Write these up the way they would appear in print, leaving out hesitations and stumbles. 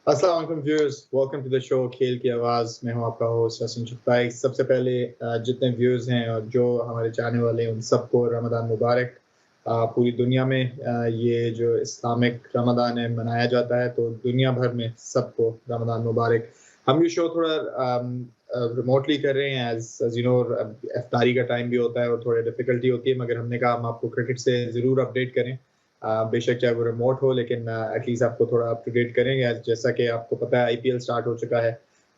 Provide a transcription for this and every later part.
अस्सलाम वालेकुम viewers, welcome to the show Khel ki आवाज़। मैं हूं आपका होस्ट हसन चुगताई। सबसे पहले जितने व्यूअर्स हैं और जो हमारे चाहने वाले हैं उन सबको रमज़ान मुबारक। पूरी दुनिया में ये जो इस्लामिक रमज़ान है मनाया जाता है, तो दुनिया भर में सबको रमज़ान मुबारक। हम ये शो थोड़ा रिमोटली कर रहे हैं, एज यू नो इफ्तारी का टाइम भी होता है और थोड़ी डिफ़िकल्टी होती है, मगर हमने कहा हम आपको क्रिकेट से ज़रूर अपडेट करें। बेशक चाहे वो रिमोट हो, लेकिन एटलीस्ट आपको थोड़ा अप टू डेट करेंगे। जैसा कि आपको पता है आईपीएल स्टार्ट हो चुका है।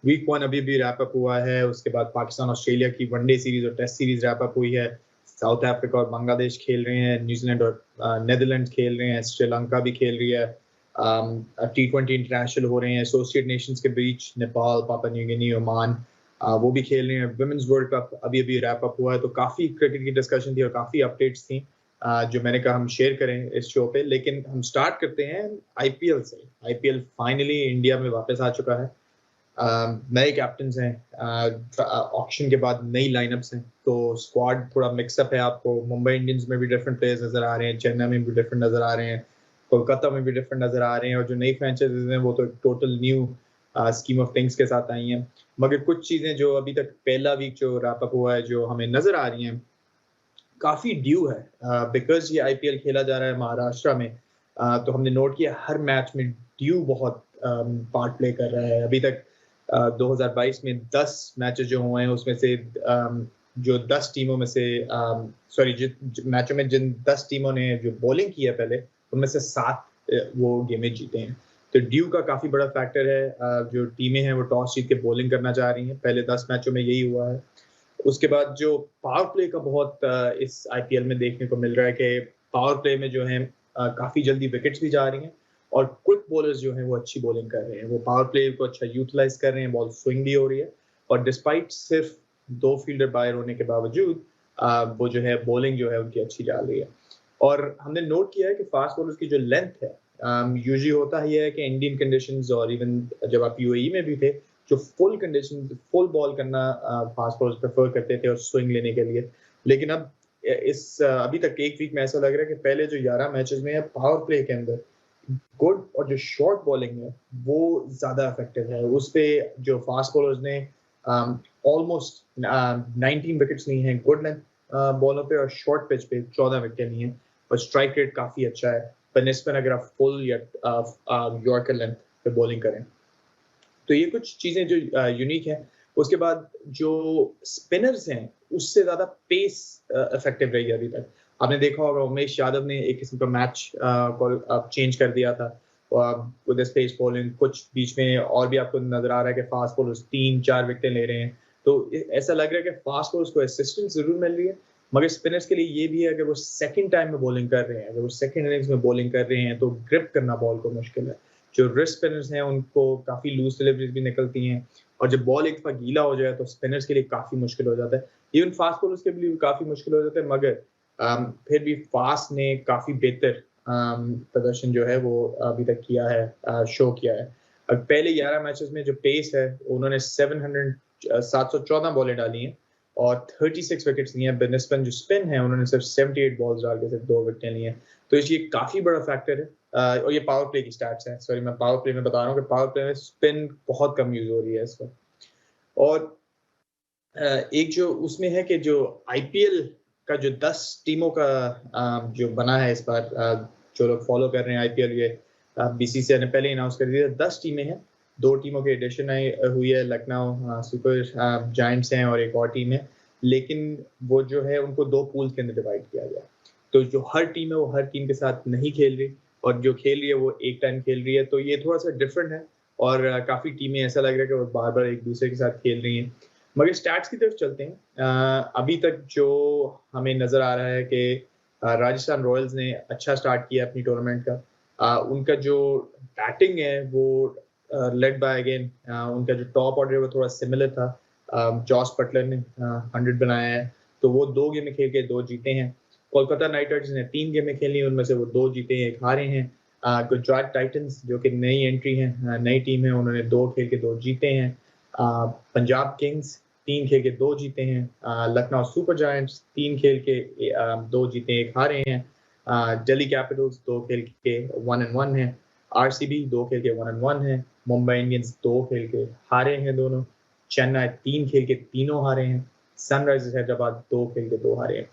वीक 1 अभी भी रैप अप हुआ है। उसके बाद पाकिस्तान ऑस्ट्रेलिया की वनडे सीरीज और टेस्ट सीरीज रैप अप हुई है। साउथ अफ्रीका और बांग्लादेश खेल रहे हैं, न्यूजीलैंड और नेदरलैंड खेल रहे हैं, श्रीलंका भी खेल रही है। T20 इंटरनेशनल हो रहे हैं, एसोसिएट नेशंस के बीच Nepal, Papua New Guinea, Oman वो भी खेल रहे हैं। वुमेन्स वर्ल्ड कप अभी अभी रैप अप हुआ है। तो काफ़ी क्रिकेट की डिस्कशन थी और काफ़ी अपडेट्स थी जो मैंने कहा हम शेयर करें इस शो पे। लेकिन हम स्टार्ट करते हैं आईपीएल से। आईपीएल फाइनली इंडिया में वापस आ चुका है। नए कैप्टन्स हैं, ऑक्शन के बाद नई लाइनअप्स हैं, तो स्क्वाड थोड़ा मिक्सअप है। आपको मुंबई इंडियंस में भी डिफरेंट प्लेयर्स नजर आ रहे हैं, चेन्नई में भी डिफरेंट नजर आ रहे हैं, कोलकाता में भी डिफरेंट नजर आ रहे हैं, और जो नई फ्रेंचाइजीज हैं वो तो total new scheme of things के साथ आई हैं। मगर कुछ चीज़ें जो अभी तक पहला वीक जो रैप अप हुआ है जो हमें नजर आ रही हैं काफी ड्यू है, बिकॉज ये आईपीएल खेला जा रहा है महाराष्ट्र में। तो हमने नोट किया हर मैच में ड्यू बहुत पार्ट प्ले कर रहा है। अभी तक 2022 में 10 मैचेस जो हुए हैं उसमें से जो 10 टीमों में से सॉरी मैचों में जिन 10 टीमों ने जो बॉलिंग की है पहले, उनमें से 7 वो गेमें जीते हैं। तो ड्यू का काफी बड़ा फैक्टर है। जो टीमें हैं वो टॉस जीत के बॉलिंग करना चाह रही हैं। पहले 10 मैचों में यही हुआ है। उसके बाद जो पावर प्ले का बहुत इस आईपीएल में देखने को मिल रहा है कि पावर प्ले में जो है काफी जल्दी विकेट्स भी जा रही हैं, और क्विक बॉलर्स जो हैं वो अच्छी बॉलिंग कर रहे हैं, वो पावर प्ले को अच्छा यूटिलाइज कर रहे हैं, बॉल स्विंग भी हो रही है। और डिस्पाइट सिर्फ 2 फील्डर बाहर होने के बावजूद वो जो है बॉलिंग जो है उनकी अच्छी जा रही है। और हमने नोट किया है कि फास्ट बॉलर्स की जो लेंथ है, यूजुअली होता ही है कि इंडियन कंडीशंस और इवन जब आप यूएई में भी थे, जो फुल कंडीशन फुल बॉल करना फास्ट बॉलर्स प्रेफर करते थे और स्विंग लेने के लिए। लेकिन अब इस अभी तक एक वीक में ऐसा लग रहा है कि पहले जो 11 मैचेस में है पावर प्ले के अंदर गुड और जो शॉर्ट बॉलिंग है वो ज्यादा इफेक्टिव है। उस पे जो फास्ट बॉलर्स ने ऑलमोस्ट 19 विकेट्स ली हैं गुड लेंथ बॉलों पे, और शॉर्ट पिच पे 14 विकेट ली हैं, और स्ट्राइक रेट काफी अच्छा है बनिस्बत अगर आप फुल या यॉर्कर लेंथ पे बॉलिंग करें। तो ये कुछ चीजें जो यूनिक है। उसके बाद जो स्पिनर्स हैं उससे ज्यादा पेस इफेक्टिव रही है अभी तक। आपने देखा होगा उमेश यादव ने एक किस्म का मैच चेंज कर दिया था विद स्पेस बॉलिंग। कुछ बीच में और भी आपको नजर आ रहा है कि फास्ट बॉलर्स 3-4 विकेट ले रहे हैं। तो ऐसा लग रहा है कि फास्ट बॉलर्स को असिस्टेंस जरूर मिल रही है, मगर स्पिनर्स के लिए ये भी है अगर वो सेकंड टाइम में बॉलिंग कर रहे हैं, अगर वो सेकंड इनिंग्स में बॉलिंग कर रहे हैं तो ग्रिप करना बॉल को मुश्किल है। जो रिस्ट स्पिनर्स हैं उनको काफी लूज डिलीवरीज भी निकलती हैं, और जब बॉल एक दफा गीला हो जाए तो स्पिनर्स के लिए काफी मुश्किल हो जाता है। इवन फास्ट बॉलर्स के लिए काफी मुश्किल हो जाता है, मगर फिर भी फास्ट ने काफी बेहतर प्रदर्शन जो है वो अभी तक किया है, शो किया है। पहले 11 मैचेस में जो पेस है उन्होंने 714 बॉलें डाली हैं और 36 विकेट्स लिए हैं। बेनिस्बत जो स्पिन है उन्होंने सिर्फ 78 बॉल्स डाल के सिर्फ 2 विकेट लिए हैं। तो इसलिए काफी बड़ा फैक्टर है। और ये पावर प्ले की स्टैट्स हैं, सॉरी मैं पावर प्ले में बता रहा हूँ कि पावर प्ले में स्पिन बहुत कम यूज हो रही है इस वक्त। और एक जो उसमें है कि जो आईपीएल का जो 10 टीमों का जो बना है इस बार, जो लोग फॉलो कर रहे हैं आईपीएल, ये बीसीसीआई ने पहले अनाउंस कर दिया 10 टीमें हैं। 2 टीमों की एडिशन हुई है, लखनऊ सुपर जायंट्स हैं और एक और टीम है, लेकिन वो जो है उनको 2 पूल्स के अंदर डिवाइड किया गया। तो जो हर टीम है वो हर टीम के साथ नहीं खेल रही, और जो खेल रही है वो एक टाइम खेल रही है। तो ये थोड़ा सा डिफरेंट है, और काफी टीमें ऐसा लग रहा है कि वो बार बार एक दूसरे के साथ खेल रही हैं। मगर स्टैट्स की तरफ चलते हैं। अभी तक जो हमें नजर आ रहा है कि राजस्थान रॉयल्स ने अच्छा स्टार्ट किया अपनी टूर्नामेंट का। उनका जो बैटिंग है वो लेड बाय अगेन, उनका जो टॉप ऑर्डर है वो थोड़ा सिमिलर था। जॉस बटलर ने 100 बनाया है, तो वो 2 गेमें खेल के 2 जीते हैं। कोलकाता नाइट राइडर्स ने 3 गेमें खेली, उनमें से वो 2 जीते हैं, 1 हारे हैं। गुजरात टाइटंस जो कि नई एंट्री है, नई टीम है, उन्होंने 2 खेल के 2 जीते हैं। पंजाब किंग्स 3 खेल के 2 जीते हैं। लखनऊ सुपर जायंट्स 3 खेल के 2 जीते 1 हारे हैं। दिल्ली कैपिटल्स 2 खेल के 1-1 है। आरसीबी 2 खेल के 1-1 है, मुंबई इंडियंस 2 खेल के हारे हैं दोनों, चेन्नई 3 खेल के तीनों हारे हैं, सनराइजर्स हैदराबाद 2 खेल के 2 हारे हैं।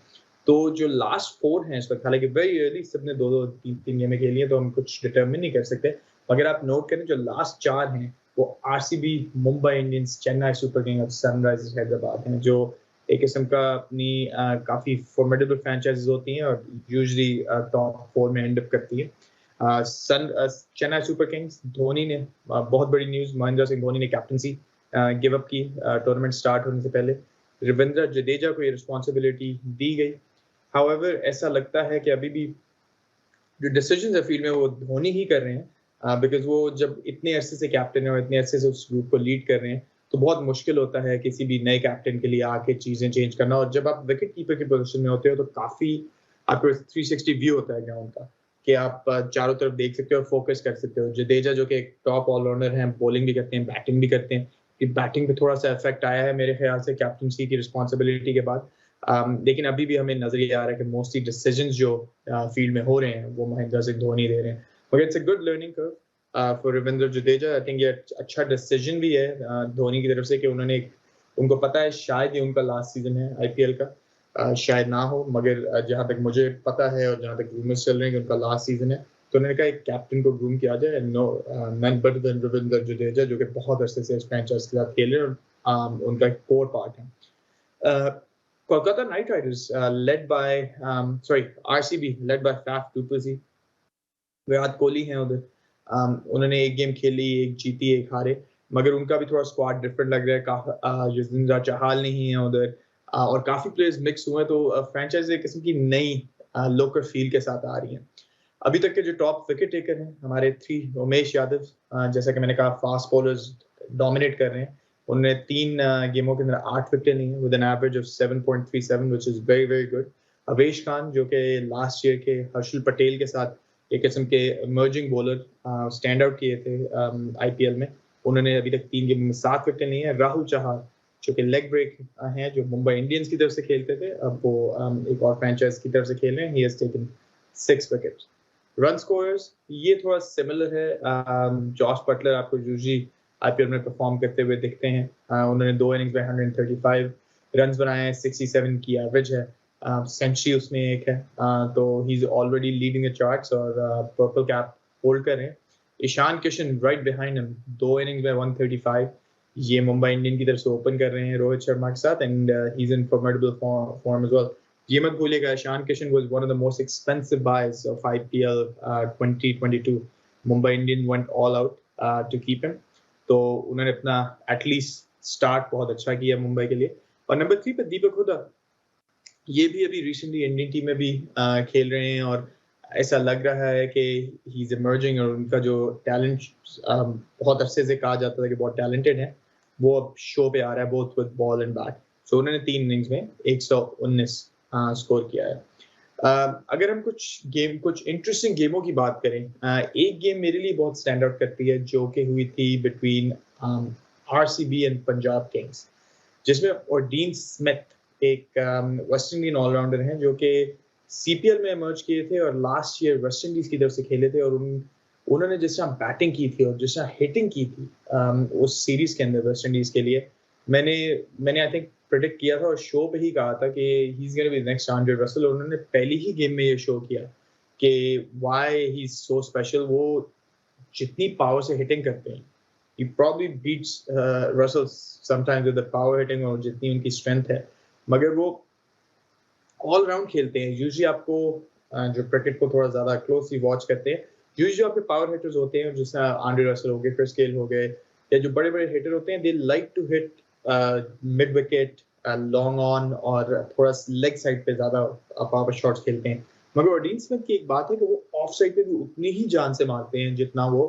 तो जो लास्ट 4 हैं इस वक्त, हालांकि वेरी अर्ली सबने 2-2 3-3 गेमें खेली हैं, तो हम कुछ डिटरमिन नहीं कर सकते, मगर आप नोट करें जो लास्ट 4 हैं वो RCB, Mumbai Indians, Chennai super Kings और सनराइजर्स हैदराबाद हैं, जो एक किस्म का अपनी काफ़ी फॉर्मिडेबल फ्रेंचाइजीज होती हैं और यूजुअली टॉप 4 में एंड अप करती हैं। चेन्नई सुपर किंग्स, धोनी ने बहुत बड़ी न्यूज़, महेंद्र सिंह धोनी ने कैप्टनसी गिव अप की टूर्नामेंट स्टार्ट होने से पहले। रविंद्र जडेजा को ये रिस्पॉन्सिबिलिटी दी गई। हाउएवर ऐसा लगता है कि अभी भी जो डिसीजन है फील्ड में वो धोनी ही कर रहे हैं, बिकॉज वो जब इतने अरसे से कैप्टन है और इतने अरसे से उस ग्रुप को लीड कर रहे हैं, तो बहुत मुश्किल होता है किसी भी नए कैप्टन के लिए आके चीजें चेंज करना। और जब आप विकेट कीपर की पोजीशन में होते हो तो काफी आपको 360 व्यू होता है ग्राउंड का, कि आप चारों तरफ देख सकते हो और फोकस कर सकते हो। जडेजा जो कि एक टॉप ऑलराउंडर है, बॉलिंग भी करते हैं, बैटिंग भी करते हैं, कि बैटिंग पे थोड़ा सा इफेक्ट आया है मेरे ख्याल से कैप्टनसी की रिस्पॉन्सिबिलिटी के बाद। लेकिन अभी भी हमें नजर ये आ रहा है कि मोस्टली डिसीजंस जो फील्ड में हो रहे हैं वो महेंद्र सिंह धोनी दे रहे हैं, मगर it's a good learning curve for Ravindra Jadeja. I think ये अच्छा डिसीजन भी है धोनी की तरफ से, कि उन्होंने उनको पता है शायद ये उनका लास्ट सीजन है आईपीएल का, शायद ना हो, मगर जहां तक मुझे पता है और जहां तक रूमर्स चल रहे हैं कि उनका लास्ट सीजन है, तो उन्होंने कहा एक कैप्टन को ग्रूम किया जाए, no none but then Ravindra Jadeja, जो कि बहुत अरसे से इस फ्रेंचाइज के साथ खेल रहे हैं और उनका एक कोर पार्ट है। Kolkata Knight Riders, led by RCB, led by Faf du Plessis, Virat Kohli हैं उधर। उन्होंने एक गेम खेली, एक जीती, एक हारे, मगर उनका भी थोड़ा स्क्वाड डिफरेंट लग रहा है। युजवेंद्र चहल नहीं है उधर, और काफी प्लेयर्स मिक्स हुए, तो फ्रेंचाइज एक किस्म की नई लोकल फील के साथ आ रही है। अभी तक के जो टॉप विकेट टेकर हैं हमारे 3, उमेश यादव, जैसा कि मैंने कहा फास्ट बॉलर्स डोमिनेट कर रहे हैं। उन्होंने 3 गेमों के अंदर 8 विकेट ली हैं with an average of 7.37, which is very very good. Avesh Khan जो कि लास्ट ईयर के हर्षल पटेल के साथ एक किस्म के इमर्जिंग बॉलर स्टैंड आउट किए थे आईपीएल में, उन्होंने अभी तक 3 गेम में 7 विकेट लिए हैं। राहुल चहर जो कि लेग ब्रेक हैं, जो मुंबई इंडियंस की तरफ से खेलते थे, अब वो एक और फ्रेंचाइज की तरफ से खेल रहे हैं, he has taken 6 wickets. Run scorers ये थोड़ा सिमिलर है, जॉश बटलर आपको यूजुअली आईपीएल में परफॉर्म करते हुए दिखते हैं। उन्होंने 2 इनिंग्स में 135 रन्स बनाए हैं, 67 की एवरेज है, सेंचुरी उसमें एक है, तो he is already leading the charts और पर्पल कैप होल्ड कर रहे हैं। Ishan Kishan right behind him, 2 innings में 135, ये मुंबई इंडियन की तरफ से ओपन कर रहे हैं रोहित शर्मा के साथ, and he is in formidable form as well. ये मत भूलिएगा Ishan Kishan was one of the most expensive buyers of IPL 2022। Mumbai Indian went all out to keep him, तो उन्होंने अपना एटलीस्ट स्टार्ट बहुत अच्छा किया मुंबई के लिए। और नंबर 3 पे दीपक हुडा, ये भी अभी रिसेंटली इंडियन टीम में भी खेल रहे हैं, और ऐसा लग रहा है कि ही इज इमर्जिंग, और उनका जो टैलेंट बहुत अरसे से कहा जाता था कि बहुत टैलेंटेड है, वो अब शो पे आ रहा है both with ball and bat. So उन्होंने 3 इनिंग्स में 119 स्कोर किया है। अगर हम कुछ इंटरेस्टिंग गेमों की बात करें, एक गेम मेरे लिए बहुत स्टैंड आउट करती है जो कि हुई थी between RCB and Punjab Kings, जिसमें ऑर्डीन स्मिथ एक वेस्ट इंडियन ऑलराउंडर हैं जो कि सीपीएल में इमर्ज किए थे और लास्ट ईयर वेस्ट इंडीज की तरफ से खेले थे, और उन्होंने जिस तरह बैटिंग की थी और जिस तरह हिटिंग की थी उस सीरीज के अंदर वेस्ट इंडीज के लिए, मैंने आई थिंक प्रेडिक्ट किया था और शो पे ही कहा था कि he is gonna be next Andre Russell. उन्होंने पहली ही गेम में ये शो किया कि why he is so special. वो जितनी पावर से हिटिंग करते हैं, he probably beats Russell sometimes with the power hitting और जितनी उनकी स्ट्रेंथ है, मगर वो ऑल राउंड खेलते हैं। यूजुअली आपको जो क्रिकेट को थोड़ा ज्यादा क्लोजली वॉच करते हैं, यूजुअली आपके पावर हिटर्स होते हैं, जैसे आंद्रे रसल हो गए, क्रिस गेल हो गए, या जो बड़े बड़े हिटर होते हैं, they like to hit mid wicket, long on, और थोड़ा लेग साइड पे ज्यादा पावर शॉट्स खेलते हैं। मगर ऑर्डीन स्मिथ की एक बात है कि वो ऑफ साइड पे भी उतनी ही जान से मारते हैं जितना वो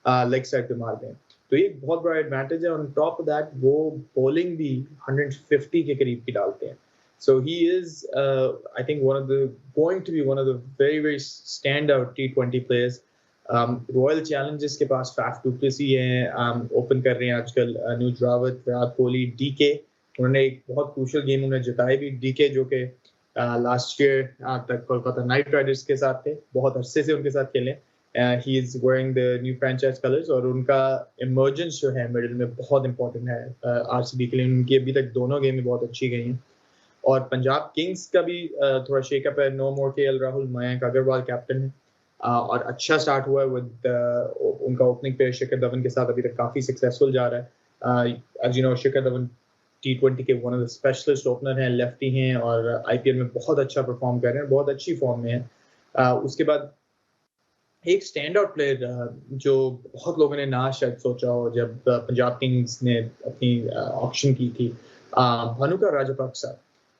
लेग साइड पे मारते हैं, तो ये बहुत बड़ा एडवांटेज है। ऑन टॉप ऑफ दैट वो बॉलिंग भी 150 के करीब की डालते हैं। So he is, I think, going to be one of the very, very standout T20 players. Royal Challenges के पास फाफ डू प्लेसी हैं, ओपन कर रहे हैं आजकल अनुज रावत, विराट कोहली, डीके। उन्होंने एक बहुत क्रूशियल गेम उन्हें जिताए भी, डीके जो कि लास्ट ईयर तक कोलकाता नाइट राइडर्स के साथ थे, बहुत अरसे से उनके साथ खेले, he is wearing the new franchise colours और उनका इमर्जेंस जो है मिडिल में बहुत इंपॉर्टेंट है आरसीबी के लिए। उनकी अभी तक दोनों गेम में बहुत अच्छी गई हैं। और पंजाब किंग्स का भी थोड़ा शेकअप है। नो मोर केएल राहुल, मयंक अग्रवाल कैप्टन है और अच्छा स्टार्ट हुआ है विद उनका ओपनिंग पे शिखर धवन के साथ अभी तक काफी सक्सेसफुल जा रहा है। As you know Shikhar Dhawan T20 के one of the specialist opener हैं, लेफ्टी हैं और आईपीएल में बहुत अच्छा परफॉर्म कर रहे हैं, बहुत अच्छी फॉर्म में है। उसके बाद एक स्टैंड आउट प्लेयर जो बहुत लोगों ने ना शायद सोचा हो जब पंजाब किंग्स ने अपनी ऑक्शन की थी, भानुका राजपक्सा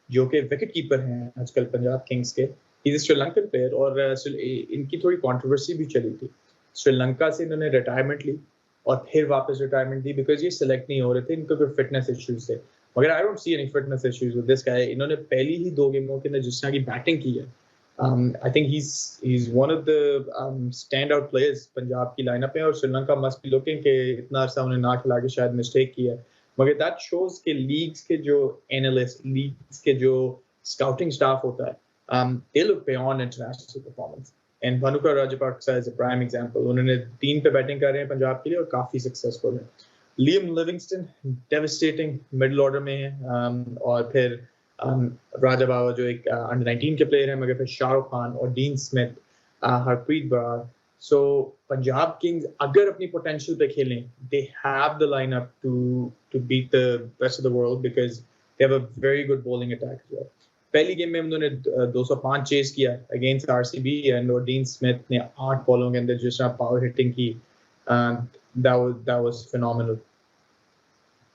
जो कि विकेट कीपर हैं आजकल पंजाब किंग्स के। ही इज श्रीलंकन प्लेयर और इनकी थोड़ी कंट्रोवर्सी भी चली थी। श्रीलंका से इन्होंने रिटायरमेंट ली और फिर वापस रिटायरमेंट दी बिकॉज ये सिलेक्ट नहीं हो रहे थे, इनको कोई फिटनेस इश्यूज थे। मगर I don't see any fitness issues with this guy. इन्होंने पहली ही 2 गेमों के अंदर जिस तरह की बैटिंग की है, I think he's one of the standout players Punjab की लाइनअप में। और श्रीलंका must be looking कि इतना अर्सा उन्हें ना खिला के शायद मिस्टेक किया है। मगर that shows कि लीग्स के जो एनालिस्ट, लीग्स के जो स्काउटिंग स्टाफ होता है, they look beyond international performance and Bhanuka Rajapaksa is a prime example। उन्होंने 3 पे बैटिंग कर रहे हैं पंजाब के लिए और काफी सक्सेसफुल है। Liam Livingstone devastating middle order में है और फिर राजा बाबा जो एक अंडर 19 के प्लेयर है, मगर फिर शाहरुख खान और Dean Smith, Harpreet Brar. So Punjab Kings अगर अपनी पोटेंशियल पे खेलें, they have the lineup to beat the rest of the world because they have a very good bowling attack as well. पहली गेम में उन्होंने 205 चेस किया against RCB and Dean Smith ने 8 बॉलों के अंदर जिस तरह पावर हिटिंग की, दैट वाज फिनोमिनल।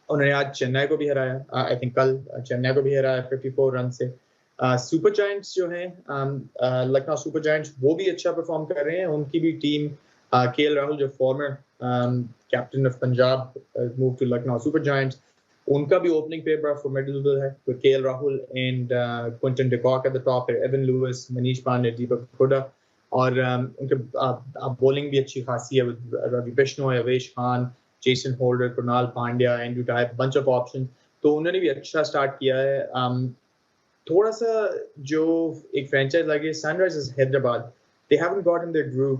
उन्होंने आज चेन्नई को भी हराया, आई थिंक कल चेन्नई को भी हराया 54 रन से। सुपर जायंट्स जो हैं, लखनऊ सुपर जायंट्स, वो भी अच्छा परफॉर्म कर रहे हैं। उनकी भी टीम, केएल राहुल जो former captain of Punjab move to Lucknow Super Giants, उनका भी ओपनिंग पे बड़ा फॉर्मिडेबल है with KL Rahul and Quinton de Kock at the top, Evin Lewis, Manish Pandey, Deepak Hooda. और उनके बॉलिंग भी अच्छी खासी है with Ravi Bishnoi, Avesh Khan, Jason Holder, Krunal Pandya, Andrew Tye, bunch of option. तो उन्होंने भी अच्छा स्टार्ट किया है। थोड़ा सा जो एक फ्रेंचाइज लगे Sunrisers Hyderabad, they haven't gotten their groove.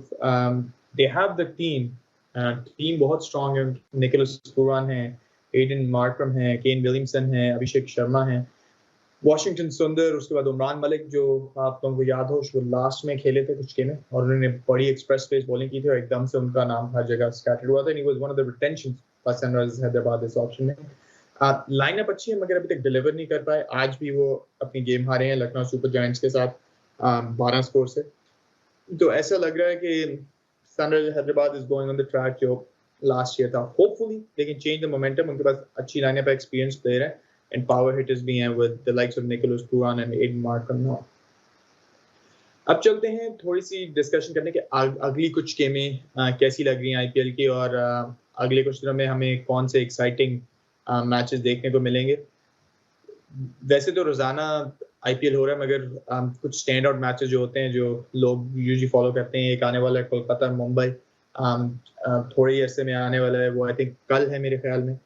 They have the team बहुत स्ट्रांग है। निकोलस पुरान है, एडन मार्करम है, केन विलियमसन है, अभिषेक शर्मा है, वॉशिंगटन सुंदर, उसके बाद उमरान मलिक जो आप लोगों को याद हो वो लास्ट में खेले थे कुछ गेम और उन्होंने बड़ी एक्सप्रेस पेस बॉलिंग की थी और एकदम से उनका नाम हर जगह स्कैटर्ड हुआ था। He was one of the retentions for Sunrisers Hyderabad इस ऑप्शन में। लाइनअप अच्छी है मगर अभी तक डिलीवर नहीं कर पाए। आज भी वो अपनी गेम हारे हैं लखनऊ सुपर जायंट्स के साथ 12 स्कोर से। तो ऐसा लग रहा है कि Sunrisers Hyderabad is going on the track जो लास्ट ईयर था। Hopefully they can change the momentum. उनके पास अच्छी लाइनअप है, एक्सपीरियंस प्लेयर है and power hitters भी हैं with the likes of Nicholas Puran and Aiden Markham now। अब चलते हैं थोड़ी सी डिस्कशन करने के अगली कुछ गेमें कैसी लग रही हैं आईपीएल की और अगले कुछ दिनों में हमें कौन से एक्साइटिंग मैचेस देखने को मिलेंगे। वैसे तो रोजाना आईपीएल हो रहा है मगर कुछ स्टैंड आउट मैचेस जो होते हैं जो लोग यूजुअली फॉलो करते हैं, एक आने वाला है कोलकाता मुंबई, थोड़े ही अरसे में आने वाला है, वो आई थिंक कल है मेरे ख्याल में,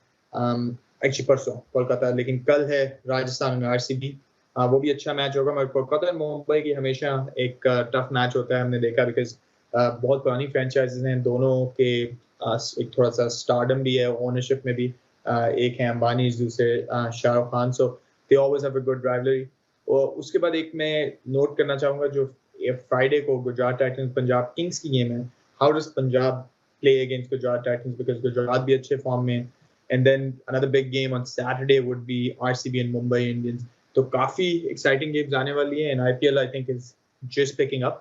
एक्चुअली परसों कोलकाता, लेकिन कल है राजस्थान में आरसीबी। वो भी अच्छा मैच होगा। मगर कोलकाता और मुंबई की हमेशा एक टफ मैच होता है, हमने देखा, बिकॉज बहुत पुरानी फ्रेंचाइजेज हैं दोनों के। एक थोड़ा सा स्टारडम भी है ओनरशिप में भी, एक है अंबानी, दूसरे Shahrukh Khan. So they always have a good rivalry. और उसके बाद एक मैं नोट करना चाहूंगा जो फ्राइडे को गुजरात टाइटंस पंजाब किंग्स की गेम है। How does Punjab play against Gujarat Titans, because Gujarat भी अच्छे फॉर्म में। And then another big game on Saturday would be RCB and Mumbai Indians. So काफी exciting games आने वाली हैं and IPL I think is just picking up.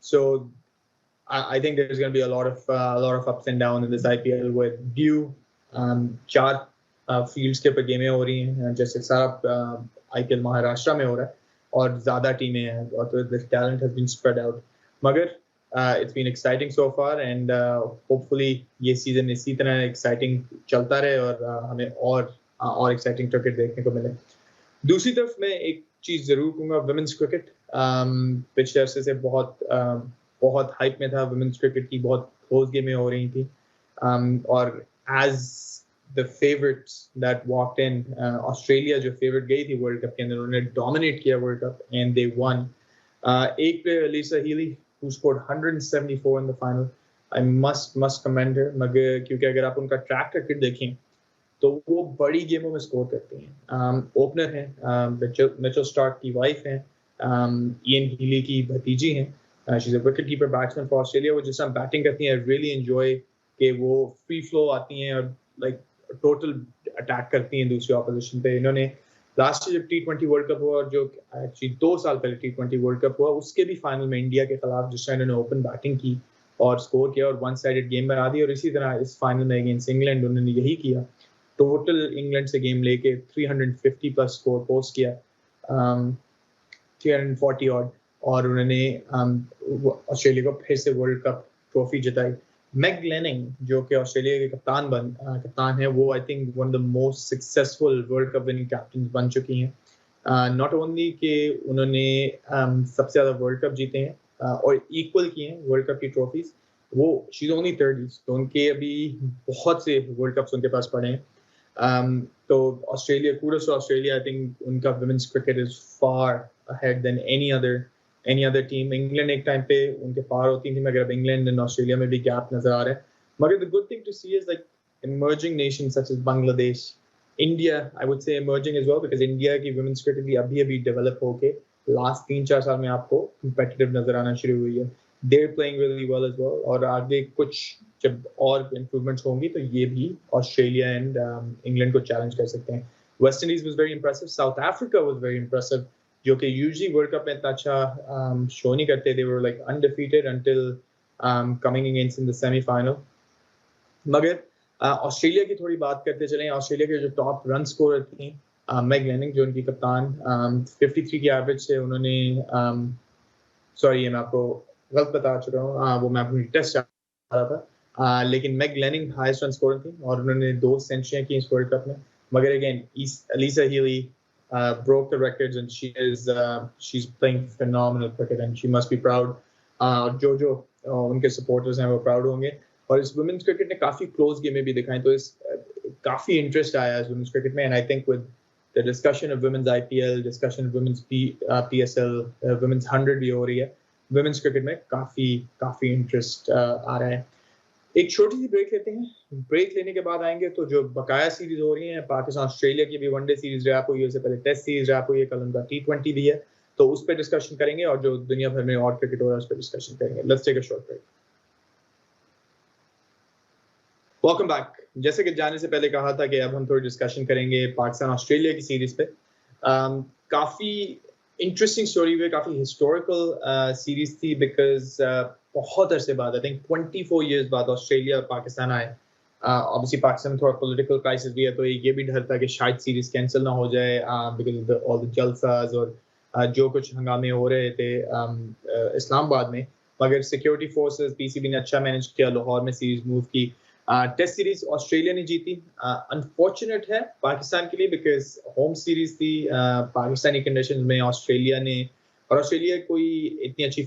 So I think there's going to be a lot of ups and downs in this IPL with due 4 fields के ऊपर गेमें हो रही हैं, जैसे सारा IPL महाराष्ट्र में हो रहा है और ज्यादा टीमें हैं और तो this talent has been spread out. मगर it's been exciting so far and hopefully ये सीजन इसी तरह exciting चलता रहे और हमें और exciting क्रिकेट देखने को मिले। दूसरी तरफ मैं एक चीज जरूर कहूँगा, वुमेन्स क्रिकेट पिछले अरसे से बहुत हाइप में था। वुमेन्स क्रिकेट की बहुत क्लोज गेमें हो रही थी और as the favourites that walked in, Australia जो फेवरेट गई थी वर्ल्ड कप के अंदर, उन्होंने डोमिनेट किया world cup and they won. एक player Alyssa Healy who scored 174 in the final, I must commend her, मगर क्योंकि अगर आप उनका ट्रैक रिकॉर्ड देखें तो वो बड़ी गेमों में स्कोर करती हैं। ओपनर हैं, मिचेल स्टार्क की वाइफ हैं, इयन हीली की भतीजी हैं, she is a wicket keeper batsman for Australia. वो जिस टाइम बैटिंग करती हैं रियली एंजॉय कि वो फ्री फ्लो आती हैं और लाइक टोटल अटैक करती हैं दूसरी ऑपोजिशन पे। इन्होंने लास्ट ईयर जब T20 वर्ल्ड कप हुआ और जो एक्चुअली 2 साल पहले T20 वर्ल्ड कप हुआ उसके भी फाइनल में इंडिया के खिलाफ जिस टाइम इन्होंने ओपन बैटिंग की और स्कोर किया और वन साइडेड गेम बना दी, और इसी तरह इस फाइनल में अगेंस्ट इंग्लैंड उन्होंने यही किया। टोटल इंग्लैंड से गेम लेके 350 प्लस स्कोर पोस्ट किया, 340 और उन्होंने ऑस्ट्रेलिया को फिर से वर्ल्ड कप ट्रॉफी जिताई। मैग लेनिंग जो कि ऑस्ट्रेलिया के कप्तान है, वो I think one of the most successful world cup winning captain बन चुकी हैं। नॉट ओनली कि उन्होंने सबसे ज़्यादा वर्ल्ड कप जीते हैं और इक्वल किए हैं वर्ल्ड कप की ट्रॉफीज, वो शी इज ओनली 30, तो उनके अभी बहुत से वर्ल्ड कप्स उनके पास पड़े हैं। तो Australia, kudos to Australia, I think उनका women's cricket is far ahead than any other team. England एक टाइम पे उनके पार होती थी, मगर अब इंग्लैंड एंड ऑस्ट्रेलिया में भी गैप नजर आ रहा है। मगर the good thing to see is like emerging nations such as Bangladesh, India, I would say emerging as well, because India की women's cricket भी अभी डेवलप होके लास्ट 3-4 साल में आपको competitive नजर आना शुरू हुई है। They're playing really well as well, और आगे कुछ जब और इम्प्रूवमेंट्स होंगी तो ये भी ऑस्ट्रेलिया एंड इंग्लैंड को चैलेंज कर सकते हैं। West Indies was very impressive, south Africa was very impressive, जो कि यूजुअली वर्ल्ड कप में इतना अच्छा शो नहीं करते। They were like undefeated until coming against in the semifinal. मगर ऑस्ट्रेलिया की थोड़ी बात करते चलें। ऑस्ट्रेलिया के जो टॉप रन स्कोरर थी मैग लेनिंग, जो उनकी कप्तान, 53 की एवरेज से उन्होंने सॉरी मैं आपको गलत बता चुका हूँ, वो मैं अपनी टेस्ट आ रहा था, लेकिन Meg Lanning highest run scorer थी और उन्होंने 2 सेंचुरियां की इस वर्ल्ड कप में। मगर again Alyssa Healy broke the records and she's playing phenomenal cricket and she must be proud. जो उनके सपोर्टर्स हैं वो प्राउड होंगे। और इस वुमेन्स क्रिकेट ने काफी क्लोज गेमें भी दिखाई, तो इस काफी इंटरेस्ट आया इस वुमेन्स क्रिकेट में। And I think with the discussion of women's IPL, discussion of women's PSL, women's 100 भी हो रही है, वुमेन्स क्रिकेट में काफी इंटरेस्ट आ रहा है। एक छोटी सी ब्रेक लेते हैं, ब्रेक लेने के बाद आएंगे तो जो बकाया सीरीज हो रही हैं, पाकिस्तान ऑस्ट्रेलिया की भी वनडे सीरीज रैप हुई है, उससे पहले टेस्ट सीरीज रैप हुई है, कल उनका T20 भी है, तो उस पर डिस्कशन करेंगे और जो दुनिया भर में और क्रिकेट हो रहा है उस पर डिस्कशन करेंगे। Let's take a short break. Welcome back. जैसे कि जाने से पहले कहा था कि अब हम थोड़ी डिस्कशन करेंगे पाकिस्तान ऑस्ट्रेलिया की सीरीज पे। काफी इंटरेस्टिंग स्टोरी हुई, काफी हिस्टोरिकल सीरीज थी, बिकॉज बहुत अरसे बाद, आई थिंक 24 इयर्स बाद ऑस्ट्रेलिया और पाकिस्तान आए। ऑब्वियसली पाकिस्तान में थोड़ा पॉलिटिकल क्राइसिस भी है, तो ये भी डर था कि शायद सीरीज कैंसिल ना हो जाए बिकॉज ऑल द जलसाज और जो कुछ हंगामे हो रहे थे इस्लामाबाद में। मगर सिक्योरिटी फोर्सेस, PCB ने अच्छा मैनेज किया, लाहौर में सीरीज मूव की। टेस्ट सीरीज ऑस्ट्रेलिया ने जीती। अनफॉर्चुनेट है पाकिस्तान के लिए बिकॉज होम सीरीज थी पाकिस्तानी कंडीशन में ऑस्ट्रेलिया ने, और ऑस्ट्रेलिया कोई इतनी अच्छी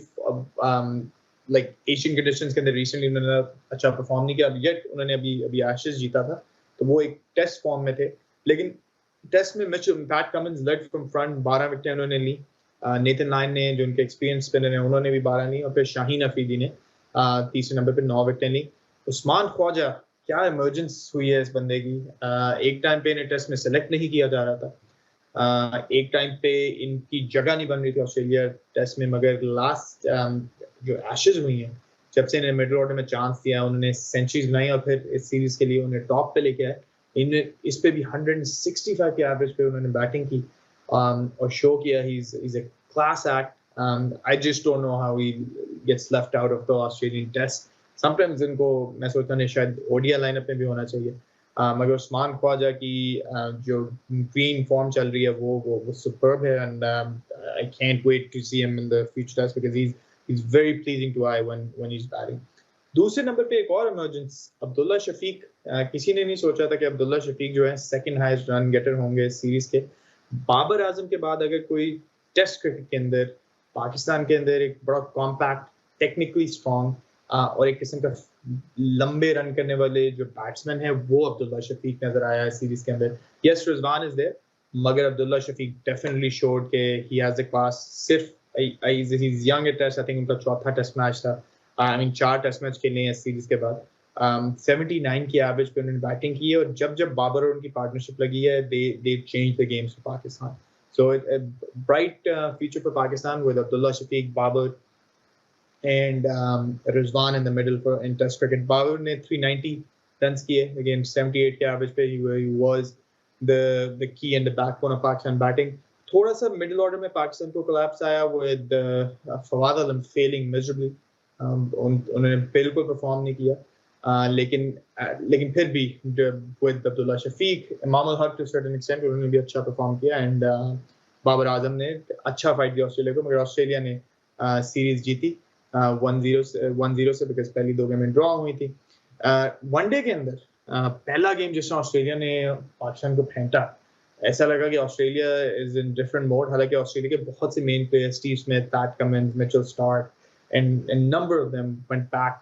लाइक एशियन कंडीशंस के अंदर रिसेंटली उन्होंने अच्छा परफॉर्म नहीं किया, येट उन्होंने अभी एशेज जीता था, तो वो एक टेस्ट फॉर्म में थे। लेकिन टेस्ट में Pat Cummins led from front, 12 विकेटें उन्होंने ली। नेथन लायन ने, जो उनके एक्सपीरियंस स्पिनर हैं, उन्होंने भी 12 ली, और फिर शाहीन अफरीदी ने तीसरे नंबर पे 9 विकेटें ली। उस्मान ख्वाजा, क्या इमर्जेंस हुई है इस बंदे की। एक टाइम पे इन्हें टेस्ट में सेलेक्ट नहीं किया जा रहा था, एक टाइम पे इनकी जगह नहीं बन रही थी ऑस्ट्रेलिया टेस्ट में, मगर लास्ट जो एशेज हुई हैं, जब से इन्हें मिडिल ऑर्डर में चांस दिया, उन्होंने सेंचुरीज बनाई और फिर इस सीरीज के लिए उन्हें टॉप पे लेके आए। इन्हें इस पे भी 165 के एवरेज पे उन्होंने बैटिंग की और शो किया he is a class act. I just don't know how he gets left out of the Australian test. Sometimes इनको मैं सोचता हूँ शायद ODI लाइनअप में भी होना चाहिए, मगर उस्मान ख्वाजा की जो ग्रीन फॉर्म चल रही है वो सुपर्ब है, and I can't wait to see him in the future test because he is very pleasing to eye when he is batting. दूसरे नंबर पे एक और इमर्जेंस, अब्दुल्ला शफीक। किसी ने नहीं सोचा था कि अब्दुल्ला शफीक जो है सेकंड हाईएस्ट रन गेटर होंगे इस सीरीज के। बाबर आजम के बाद अगर कोई टेस्ट क्रिकेट के अंदर पाकिस्तान के अंदर एक बड़ा कॉम्पैक्ट, टेक्निकली स्ट्रॉन्ग और एक किस्म का लंबे रन करने वाले जो बैट्समैन है, वो अब्दुल्ला शफीक नजर आया है सीरीज के अंदर। यस, रिजवान इज देयर, मगर अब्दुल्ला शफीक डेफिनेटली शोड के ही हैज द क्लास। सिर्फ he's young at test, I think उनका चौथा टेस्ट मैच था, आई मीन 4 टेस्ट मैच खेले हैं इस सीरीज के बाद। 79 की एवरेज पे उन्होंने बैटिंग की है और जब बाबर और उनकी पार्टनरशिप लगी है they change the games for Pakistan. So bright future for Pakistan with Abdullah Shafique, Babar and Rizwan in the middle for in Test cricket. Babar ने 390 runs किए against 78 के average पे he was the key and the backbone of Pakistan batting. थोड़ा सा middle order में पाकिस्तान को collapse आया with Fawad Alam failing miserably. उन्होंने बिल्कुल perform नहीं किया. लेकिन फिर भी with अब्दुल्ला शफीक, इमाम उल हक to a certain extent उन्होंने भी अच्छा perform किया and बाबर आजम ने अच्छा fight दिया ऑस्ट्रेलिया को, मगर ऑस्ट्रेलिया ने सीरीज जीती 1-0 से बिकॉज पहली 2 गेम ड्रॉ हुई थी। वनडे के अंदर पहला गेम जिसमें ऑस्ट्रेलिया ने पाकिस्तान को फेंटा, ऐसा लगा कि Australia is in different mode. हालांकि ऑस्ट्रेलिया के बहुत से main players, Steve Smith, PAT Cummins, Mitchell Starc and number of them went back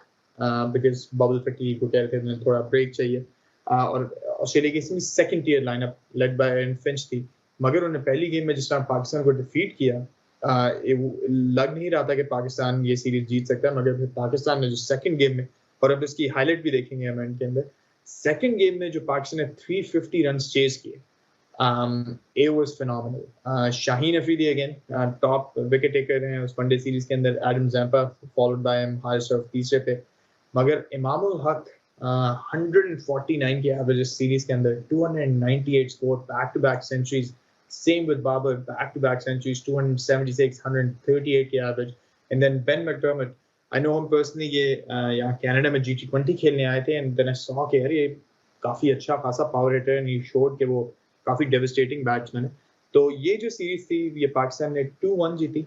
because bubble fatigue को कह रहे थे उन्हें थोड़ा ब्रेक चाहिए। और ऑस्ट्रेलिया की second tier lineup led by Aaron Finch थी, मगर उन्होंने पहली गेम में जिस तरह पाकिस्तान को डिफीट किया, लग नहीं रहा था कि पाकिस्तान ये सीरीज जीत सकता है। मगर फिर पाकिस्तान ने जो सेकंड गेम में, और अब इसकी हाईलाइट भी देखेंगे हम एंड के अंदर, सेकंड गेम में जो पाकिस्तान ने 350 रन चेज किए, it was phenomenal. Shaheen Afridi again top wicket taker हैं उस वनडे सीरीज के अंदर, Adam Zampa followed by Haris Rauf तीसरे पे, मगर इमाम उल हक 149 की एवरेज इस सीरीज के अंदर, 298 score, back to back centuries. Same with Babar, back-to-back centuries, 276, 138 की average. And then Ben McDermott, I know him personally, ये यहाँ कनाडा में G20 खेलने आए थे, and then I saw कि यार ये काफी अच्छा खासा पावर हिटर है, and he showed कि वो काफी devastating बैट्समैन है। तो ये जो सीरीज थी ये पाकिस्तान ने 2-1 जीती,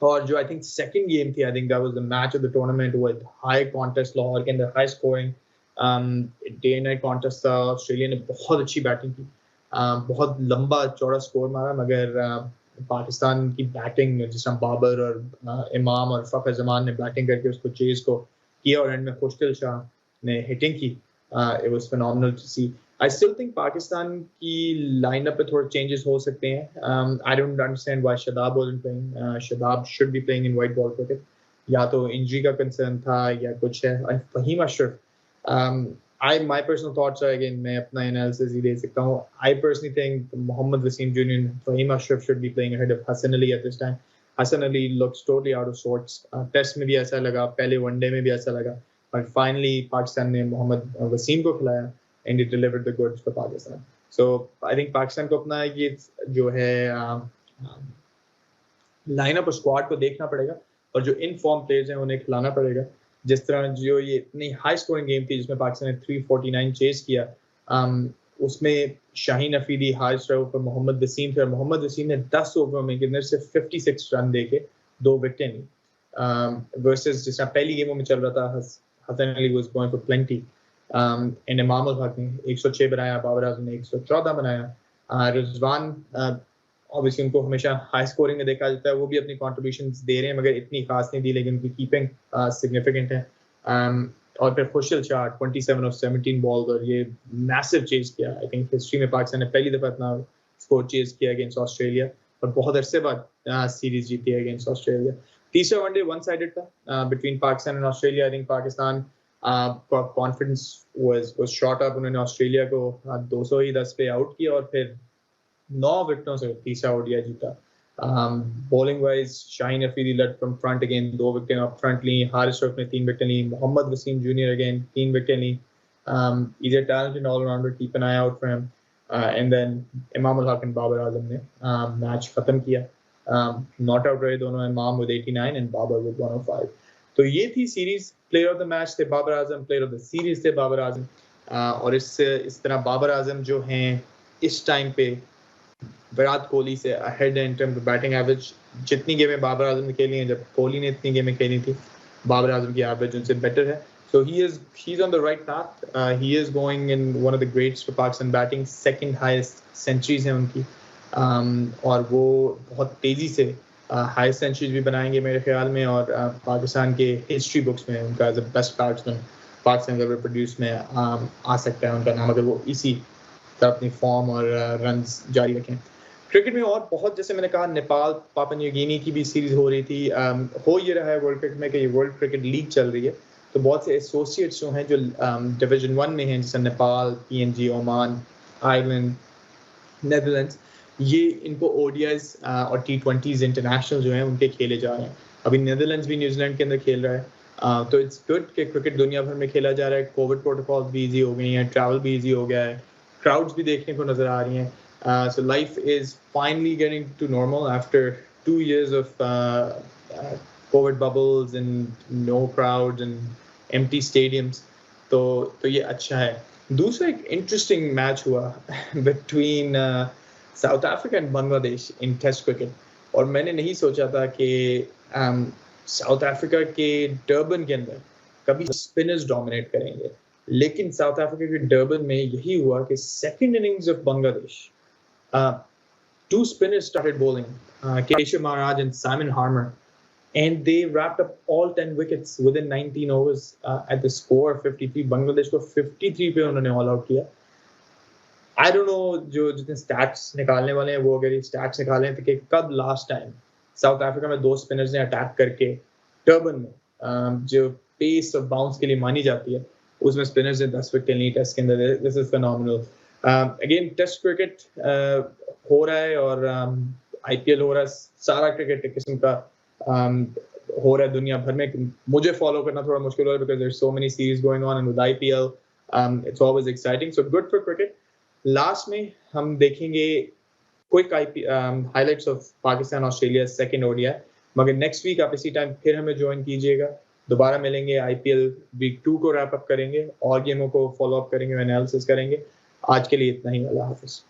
और जो I think second game थी, I think that was the match of the tournament with high contest, Lahore के अंदर high scoring, day and night contest था। ऑस्ट्रेलिया ने बहुत अच्छी बैटिंग की, बहुत लंबा चौड़ा स्कोर मारा, मगर पाकिस्तान की बैटिंग जिस तरह बाबर और इमाम और फखर जमान ने बैटिंग करके उसको चेज को किया, और एंड में खुशदिल शाह ने हिटिंग की, it was phenomenal to see. I still think Pakistan की लाइनअप पे थोड़े चेंजेस हो सकते हैं। I don't understand why Shadab wasn't playing. Shadab should be playing in white ball cricket, या तो इंजरी का कंसर्न था या कुछ है। Faheem Ashraf, my personal thoughts are, again, मैं अपना analysis ही दे सकता हूँ। I personally think Mohammad Wasim Jr. and Fahim Ashraf should be playing ahead of Hassan Ali at this time. Hassan Ali looks totally out of sorts. Test में भी ऐसा लगा, पहले one day में भी ऐसा लगा, और finally पाकिस्तान ने मोहम्मद वसीम को खिलाया and he delivered the goods for Pakistan. So I think Pakistan को अपना ये जो है लाइनअप और स्क्वाड को देखना पड़ेगा, और जो इन फॉर्म प्लेयर्स हैं उन्हें खिलाना पड़ेगा। जिस तरह जो ये इतनी हाई स्कोरिंग गेम थी जिसमें पाकिस्तान ने 349 चेस किया, उसमें शाहीन अफरीदी, हारिस रऊफ और मोहम्मद वसीम थे, और मोहम्मद वसीम ने 10 ओवर में कितने से 56 रन देके 2 विकेटें ली, वर्सेस जिस तरह पहली गेमों में चल रहा था Hasan Ali was going for plenty, and Imam ul हक ने 106 बनाया, बाबर आजम ने 114 बनाया। रिजवान ऑब्वियसली उनको हमेशा हाई स्कोरिंग में देखा जाता है, वो भी अपनी कॉन्ट्रीब्यूशंस दे रहे हैं, मगर इतनी खास नहीं दी, लेकिन उनकी कीपिंग सिग्निफिकेंट है। और फिर खुशदिल शाह 27 ऑफ 17 बॉल्स, और ये मैसिव चेज किया। आई थिंक हिस्ट्री में पाकिस्तान ने पहली दफा इतना स्कोर चेज किया अगेंस्ट ऑस्ट्रेलिया, और बहुत अरसे बाद सीरीज जीती है अगेंस्ट ऑस्ट्रेलिया। तीसरा वनडे वन साइडेड था between Pakistan and Australia. I think Pakistan confidence was shot up, उन्होंने ऑस्ट्रेलिया को 210 पे आउट किया, और फिर 9 विकेटों से तीसरा ओडीआई जीता। Bowling wise Shaheen Afridi led from front, again 2 wicket up front ली, हारिस रऊफ ने 3 विकेट ली, Mohammad Wasim junior again 3 wicket ली। He's a talented all-rounder, keep an eye out for him. And then इमाम उल हक and बाबर आजम ने मैच खत्म किया। नॉट आउट रहे दोनों, इमाम with 89 and बाबर with 105। तो ये थी series. Player of the match थे Babar Azam, player of the series थे बाबर आजम। और इस तरह बाबर आजम जो हैं इस टाइम पे विराट कोहली से अहेड है in terms of batting average. जितनी गेमें बाबर आजम ने खेली हैं, जब कोहली ने इतनी गेमें खेली थी, बाबर आजम की एवरेज उनसे बेटर है। So he's on the right path. He is going in one of the greats for Pakistan batting. Second highest centuries हैं उनकी, और वो बहुत तेजी से हाईएस्ट सेंचुरीज भी बनाएंगे मेरे ख्याल में, और पाकिस्तान के हिस्ट्री बुक्स में उनका as a best batsman Pakistan ever produce में आ सकता है उनका नाम, अगर वो इसी तरह अपनी फॉर्म और रन्स जारी रखें। क्रिकेट में और बहुत, जैसे मैंने कहा, नेपाल पापा न्यू गिनी की भी सीरीज हो रही थी। हो ये रहा है वर्ल्ड क्रिकेट में कि ये वर्ल्ड क्रिकेट लीग चल रही है, तो बहुत से एसोसिएट्स जो हैं जो डिवीजन 1 में हैं, जैसे Nepal, PNG, Oman, Ireland, Netherlands, ये इनको ओडीआईज और टी20s इंटरनेशनल जो हैं उनके खेले जा रहे हैं। अभी नेदरलैंड्स भी न्यूजीलैंड के अंदर खेल रहा है, तो इट्स गुड कि क्रिकेट दुनिया भर में खेला जा रहा है। कोविड प्रोटोकॉल भी इजी हो गई हैं, ट्रैवल भी इजी हो गया है, क्राउड्स भी देखने को नजर आ रही हैं। So life is finally getting to normal after 2 years of COVID bubbles and no crowds and empty stadiums. तो ये अच्छा है। दूसरा एक इंटरेस्टिंग मैच हुआ between South Africa and Bangladesh in test cricket, और मैंने नहीं सोचा था कि साउथ अफ्रीका के डर्बन के अंदर कभी स्पिनर्स डोमिनेट करेंगे, लेकिन साउथ अफ्रीका के डर्बन में यही हुआ कि second innings of Bangladesh, two spinners started bowling, Keshav Maharaj and Simon Harmer, and they wrapped up all 10 wickets within 19 overs at the score of 53. Bangladesh को 53 पे उन्होंने ऑल आउट किया। आई डोंट नो जो जितने स्टैट्स निकालने वाले हैं वो अगर ये स्टैट्स निकालें तो कि कब लास्ट टाइम साउथ अफ्रीका में 2 स्पिनर्स ने अटैक करके टर्बन में, जो पेस और बाउंस के लिए मानी जाती है, उसमें स्पिनर्स ने 10 विकेट ली टेस्ट के अंदर। This is phenomenal. Again test cricket हो रहा है और आईपीएल हो रहा है, सारा क्रिकेट एक किस्म का हो रहा है दुनिया भर में। मुझे फॉलो करना थोड़ा मुश्किल हो रहा है because there so many series going on and with IPL it's always exciting, so good for cricket. Last में हम देखेंगे quick highlights of Pakistan Australia second ODI, मगर नेक्स्ट वीक आप इसी टाइम फिर हमें ज्वाइन कीजिएगा, दोबारा मिलेंगे, आईपीएल वीक 2 को रैप अप करेंगे और गेमों को फॉलो अप करेंगे, एनालिसिस करेंगे। आज के लिए इतना ही, अल्लाह हाफिज।